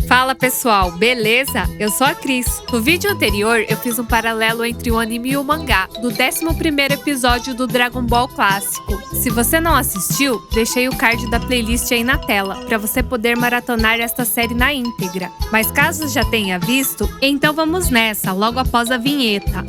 Fala pessoal, beleza? Eu sou a Cris. No vídeo anterior eu fiz um paralelo entre o anime e o mangá, do 11º episódio do Dragon Ball clássico. Se você não assistiu, deixei o card da playlist aí na tela, para você poder maratonar esta série na íntegra. Mas caso já tenha visto, então vamos nessa, logo após a vinheta.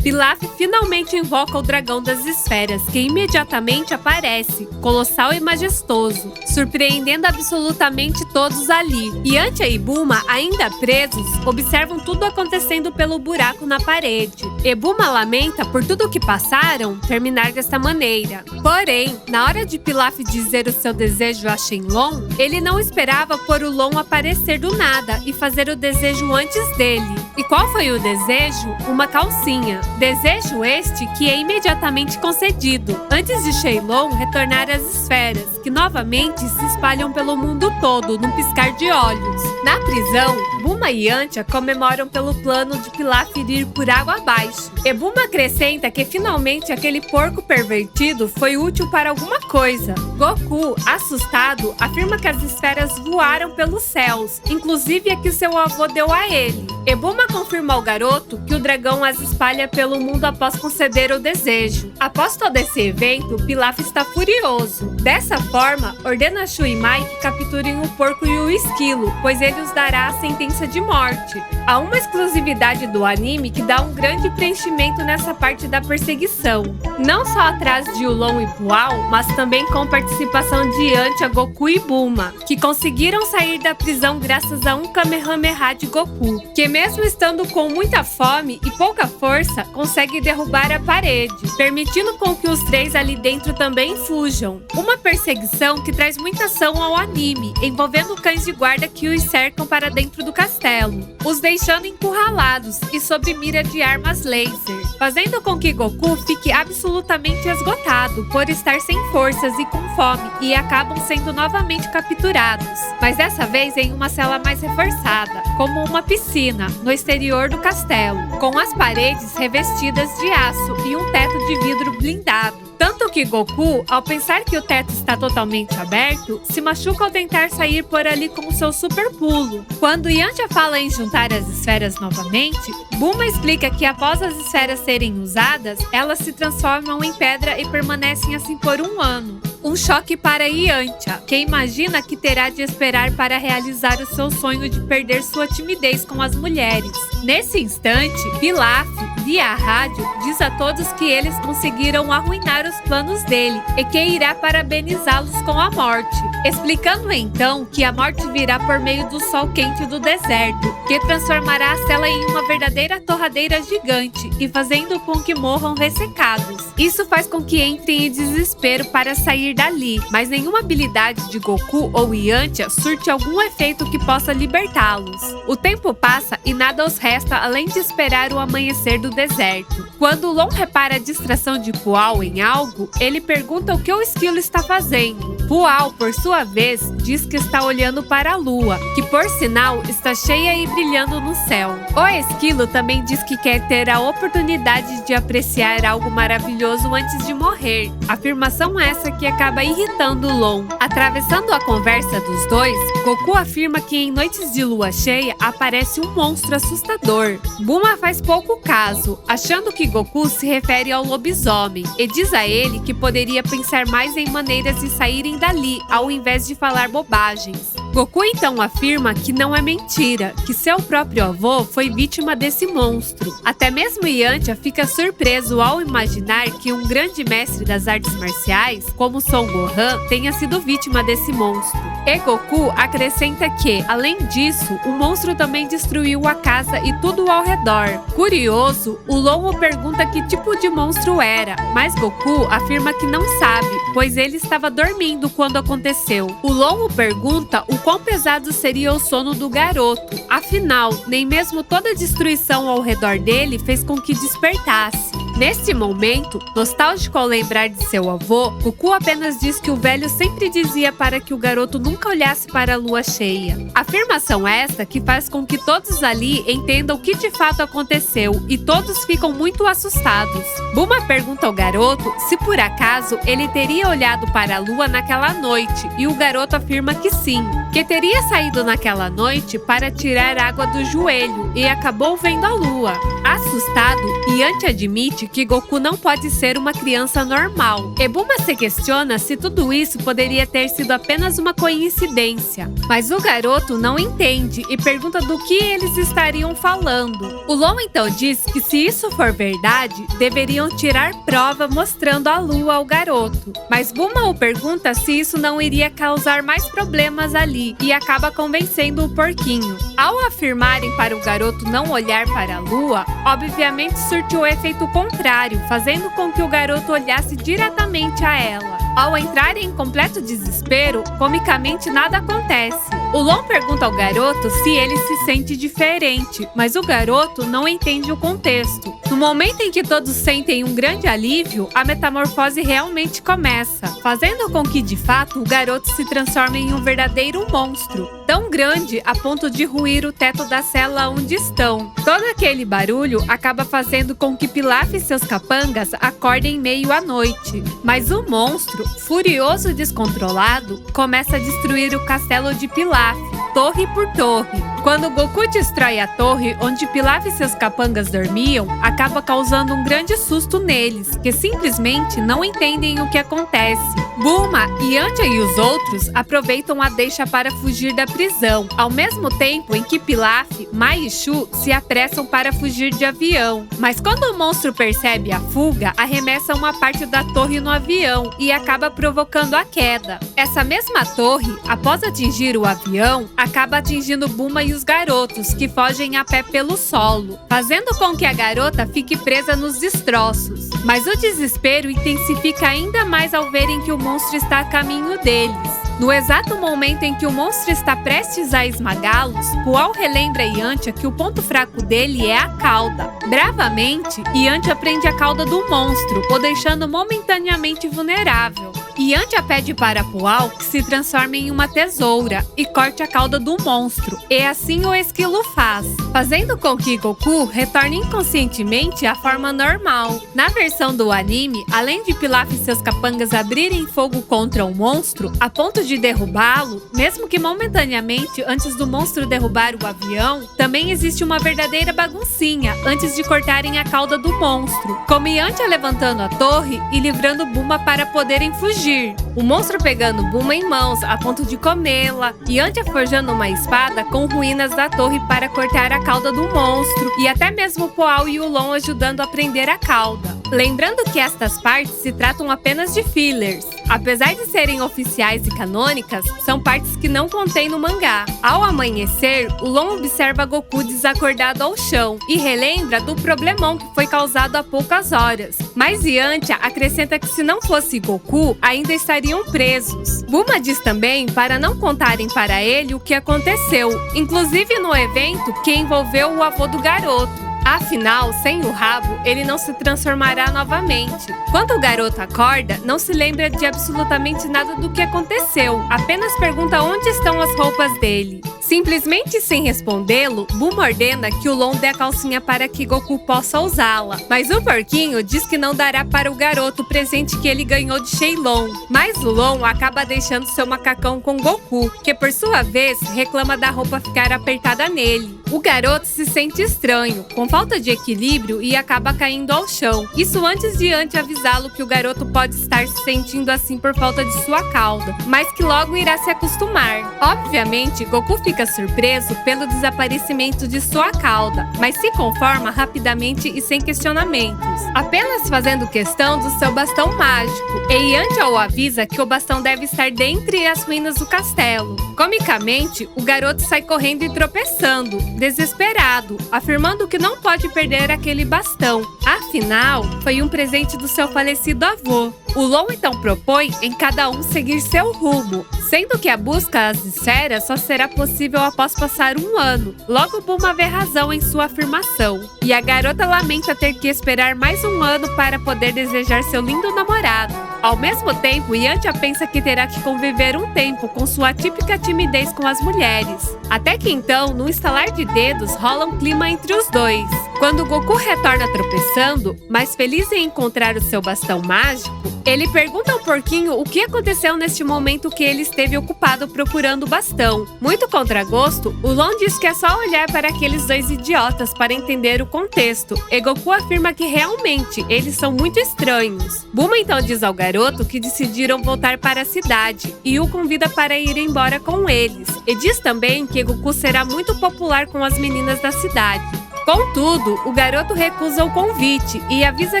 Pilaf finalmente invoca o Dragão das Esferas, que imediatamente aparece, colossal e majestoso, surpreendendo absolutamente todos ali. Yantia e Bulma, ainda presos, observam tudo acontecendo pelo buraco na parede. E Bulma lamenta por tudo o que passaram terminar desta maneira. Porém, na hora de Pilaf dizer o seu desejo a Shenlong, ele não esperava por o Long aparecer do nada e fazer o desejo antes dele. E qual foi o desejo? Uma calcinha. Desejo este que é imediatamente concedido, antes de Shenlong retornar às esferas, que novamente se espalham pelo mundo todo, num piscar de olhos. Na prisão, Bulma e Yantia comemoram pelo plano de Pilaf ir por água abaixo. E Bulma acrescenta que finalmente aquele porco pervertido foi útil para alguma coisa. Goku, assustado, afirma que as esferas voaram pelos céus, inclusive a que seu avô deu a ele. E Bulma confirma ao garoto que o dragão as espalha pelo mundo após conceder o desejo. Após todo esse evento, Pilaf está furioso. Dessa forma, ordena a Shu e Mai que capturem o porco e o esquilo, pois ele os dará a sentença de morte. Há uma exclusividade do anime que dá um grande preenchimento nessa parte da perseguição. Não só atrás de Ulon e Pual, mas também com participação de Yantia, Goku e Bulma, que conseguiram sair da prisão graças a um Kamehameha de Goku, que mesmo estando com muita fome e pouca força, consegue derrubar a parede, permitindo com que os três ali dentro também fujam. Uma perseguição que traz muita ação ao anime, envolvendo cães de guarda que os cercam para dentro do castelo, os deixando encurralados e sob mira de armas laser, fazendo com que Goku fique absolutamente esgotado por estar sem forças e com fome, e acabam sendo novamente capturados, mas dessa vez em uma cela mais reforçada, como uma piscina, no exterior do castelo, com as paredes revestidas de aço e um teto de vidro blindado. Tanto que Goku, ao pensar que o teto está totalmente aberto, se machuca ao tentar sair por ali com o seu super pulo. Quando Yantia fala em juntar as esferas novamente, Bulma explica que após as esferas serem usadas, elas se transformam em pedra e permanecem assim por um ano. Um choque para Yantia, que imagina que terá de esperar para realizar o seu sonho de perder sua timidez com as mulheres. Nesse instante, Pilaf, via rádio, diz a todos que eles conseguiram arruinar os planos dele e que irá parabenizá-los com a morte, explicando então que a morte virá por meio do sol quente do deserto, que transformará a cela em uma verdadeira torradeira gigante e fazendo com que morram ressecados. Isso faz com que entrem em desespero para sair dali, mas nenhuma habilidade de Goku ou Yantia surte algum efeito que possa libertá-los. O tempo passa e nada os resta além de esperar o amanhecer do deserto. Quando Long repara a distração de Pual em algo, ele pergunta o que o esquilo está fazendo. Pual, por sua vez, diz que está olhando para a lua, que por sinal está cheia e brilhando no céu. O esquilo também diz que quer ter a oportunidade de apreciar algo maravilhoso antes de morrer. Afirmação essa que acaba irritando Long. Atravessando a conversa dos dois, Goku afirma que em noites de lua cheia aparece um monstro assustador. Bulma faz pouco caso, achando que Goku se refere ao lobisomem, e diz a ele que poderia pensar mais em maneiras de saírem dali, ao invés de falar bobagens. Goku então afirma que não é mentira, que seu próprio avô foi vítima desse monstro. Até mesmo Yantia fica surpreso ao imaginar que um grande mestre das artes marciais, como Son Gohan, tenha sido vítima desse monstro. E Goku acrescenta que, além disso, o monstro também destruiu a casa e tudo ao redor. Curioso, o Long pergunta que tipo de monstro era, mas Goku afirma que não sabe, pois ele estava dormindo quando aconteceu. O Long pergunta o quão pesado seria o sono do garoto. Afinal, nem mesmo toda a destruição ao redor dele fez com que despertasse. Neste momento, nostálgico ao lembrar de seu avô, Goku apenas diz que o velho sempre dizia para que o garoto nunca olhasse para a lua cheia. Afirmação esta que faz com que todos ali entendam o que de fato aconteceu e todos ficam muito assustados. Bulma pergunta ao garoto se por acaso ele teria olhado para a lua naquela noite e o garoto afirma que sim, que teria saído naquela noite para tirar água do joelho e acabou vendo a lua. Assustado, Yanti admite que Goku não pode ser uma criança normal. E Bulma se questiona se tudo isso poderia ter sido apenas uma coincidência. Mas o garoto não entende e pergunta do que eles estariam falando. O Long então diz que se isso for verdade, deveriam tirar prova mostrando a lua ao garoto. Mas Bulma o pergunta se isso não iria causar mais problemas ali e acaba convencendo o porquinho. Ao afirmarem para o garoto não olhar para a lua, obviamente surtiu o efeito contrário, fazendo com que o garoto olhasse diretamente a ela. Ao entrar em completo desespero, comicamente nada acontece. O Long pergunta ao garoto se ele se sente diferente, mas o garoto não entende o contexto. No momento em que todos sentem um grande alívio, a metamorfose realmente começa, fazendo com que, de fato, o garoto se transforme em um verdadeiro monstro, tão grande a ponto de ruir o teto da cela onde estão. Todo aquele barulho acaba fazendo com que Pilaf e seus capangas acordem em meio à noite. Mas o monstro, furioso e descontrolado, começa a destruir o castelo de Pilaf, torre por torre. Quando Goku destrói a torre onde Pilaf e seus capangas dormiam, acaba causando um grande susto neles, que simplesmente não entendem o que acontece. Bulma, Yantia e os outros aproveitam a deixa para fugir da prisão, ao mesmo tempo em que Pilaf, Mai e Shu se apressam para fugir de avião. Mas quando o monstro percebe a fuga, arremessa uma parte da torre no avião e acaba provocando a queda. Essa mesma torre, após atingir o avião, acaba atingindo Bulma e os garotos, que fogem a pé pelo solo, fazendo com que a garota fique presa nos destroços. Mas o desespero intensifica ainda mais ao verem que o monstro está a caminho deles. No exato momento em que o monstro está prestes a esmagá-los, Pual relembra Yantia que o ponto fraco dele é a cauda. Bravamente, Yantia prende a cauda do monstro, o deixando momentaneamente vulnerável. Yantia pede para Pual que se transforme em uma tesoura e corte a cauda do monstro, e assim o esquilo faz, fazendo com que Goku retorne inconscientemente à forma normal. Na versão do anime, além de Pilaf e seus capangas abrirem fogo contra o monstro, a ponto de derrubá-lo, mesmo que momentaneamente antes do monstro derrubar o avião, também existe uma verdadeira baguncinha antes de cortarem a cauda do monstro, como Yantia levantando a torre e livrando Bulma para poderem fugir. O monstro pegando Bulma em mãos a ponto de comê-la, Yantia forjando uma espada com ruínas da torre para cortar a cauda do monstro, e até mesmo o Pual e o Long ajudando a prender a cauda. Lembrando que estas partes se tratam apenas de fillers. Apesar de serem oficiais e canônicas, são partes que não contém no mangá. Ao amanhecer, o Long observa Goku desacordado ao chão e relembra do problemão que foi causado há poucas horas. Mas Yantia acrescenta que se não fosse Goku, ainda estariam presos. Bulma diz também para não contarem para ele o que aconteceu, inclusive no evento que envolveu o avô do garoto. Afinal, sem o rabo, ele não se transformará novamente. Quando o garoto acorda, não se lembra de absolutamente nada do que aconteceu, apenas pergunta onde estão as roupas dele. Simplesmente sem respondê-lo, Bulma ordena que o Long dê a calcinha para que Goku possa usá-la. Mas o porquinho diz que não dará para o garoto o presente que ele ganhou de Shenlong. Mas o Long acaba deixando seu macacão com Goku, que por sua vez reclama da roupa ficar apertada nele. O garoto se sente estranho, com falta de equilíbrio e acaba caindo ao chão. Isso antes de Yantia avisá-lo que o garoto pode estar se sentindo assim por falta de sua cauda, mas que logo irá se acostumar. Obviamente, Goku fica surpreso pelo desaparecimento de sua cauda, mas se conforma rapidamente e sem questionamentos, apenas fazendo questão do seu bastão mágico. E Yantia o avisa que o bastão deve estar dentre as ruínas do castelo. Comicamente, o garoto sai correndo e tropeçando, desesperado, afirmando que não pode perder aquele bastão. Afinal, foi um presente do seu falecido avô. O Long então propõe em cada um seguir seu rumo, sendo que a busca às esferas só será possível após passar um ano. Logo, Bulma vê razão em sua afirmação, e a garota lamenta ter que esperar mais um ano para poder desejar seu lindo namorado. Ao mesmo tempo, Yantia pensa que terá que conviver um tempo com sua típica timidez com as mulheres. Até que então, num estalar de dedos, rola um clima entre os dois. Quando Goku retorna tropeçando, mas feliz em encontrar o seu bastão mágico, ele pergunta ao porquinho o que aconteceu neste momento que ele esteve ocupado procurando o bastão. Muito contra gosto, o Long diz que é só olhar para aqueles dois idiotas para entender o contexto, e Goku afirma que realmente eles são muito estranhos. Bulma então diz ao garoto que decidiram voltar para a cidade e o convida para ir embora com eles, e diz também que Goku será muito popular com as meninas da cidade. Contudo, o garoto recusa o convite e avisa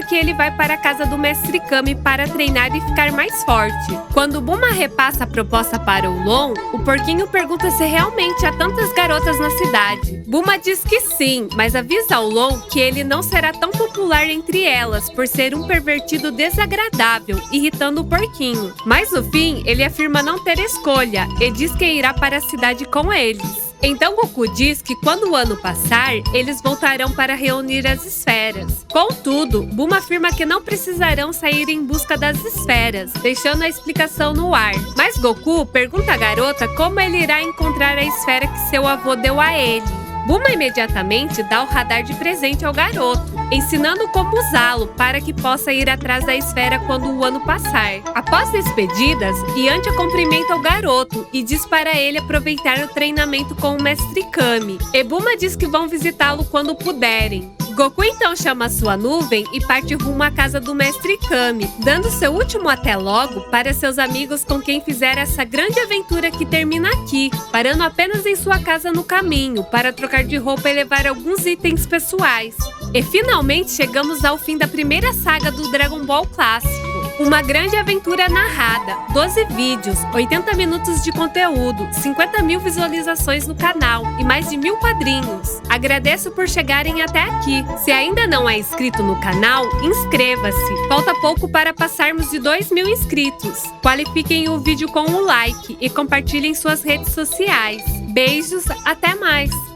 que ele vai para a casa do Mestre Kami para treinar e ficar mais forte. Quando Bulma repassa a proposta para o Long, o porquinho pergunta se realmente há tantas garotas na cidade. Bulma diz que sim, mas avisa ao Long que ele não será tão popular entre elas por ser um pervertido desagradável, irritando o porquinho. Mas no fim, ele afirma não ter escolha e diz que irá para a cidade com eles. Então Goku diz que quando o ano passar, eles voltarão para reunir as esferas. Contudo, Bulma afirma que não precisarão sair em busca das esferas, deixando a explicação no ar. Mas Goku pergunta à garota como ele irá encontrar a esfera que seu avô deu a ele. Bulma imediatamente dá o radar de presente ao garoto, ensinando como usá-lo para que possa ir atrás da esfera quando o ano passar. Após despedidas, Yantia cumprimenta o garoto e diz para ele aproveitar o treinamento com o Mestre Kami. E Bulma diz que vão visitá-lo quando puderem. Goku então chama sua nuvem e parte rumo à casa do Mestre Kami, dando seu último até logo para seus amigos com quem fizeram essa grande aventura que termina aqui, parando apenas em sua casa no caminho para trocar de roupa e levar alguns itens pessoais. E finalmente chegamos ao fim da primeira saga do Dragon Ball clássico. Uma grande aventura narrada, 12 vídeos, 80 minutos de conteúdo, 50 mil visualizações no canal e mais de 1000 quadrinhos. Agradeço por chegarem até aqui. Se ainda não é inscrito no canal, inscreva-se. Falta pouco para passarmos de 2000 inscritos. Qualifiquem o vídeo com um like e compartilhem em suas redes sociais. Beijos, até mais!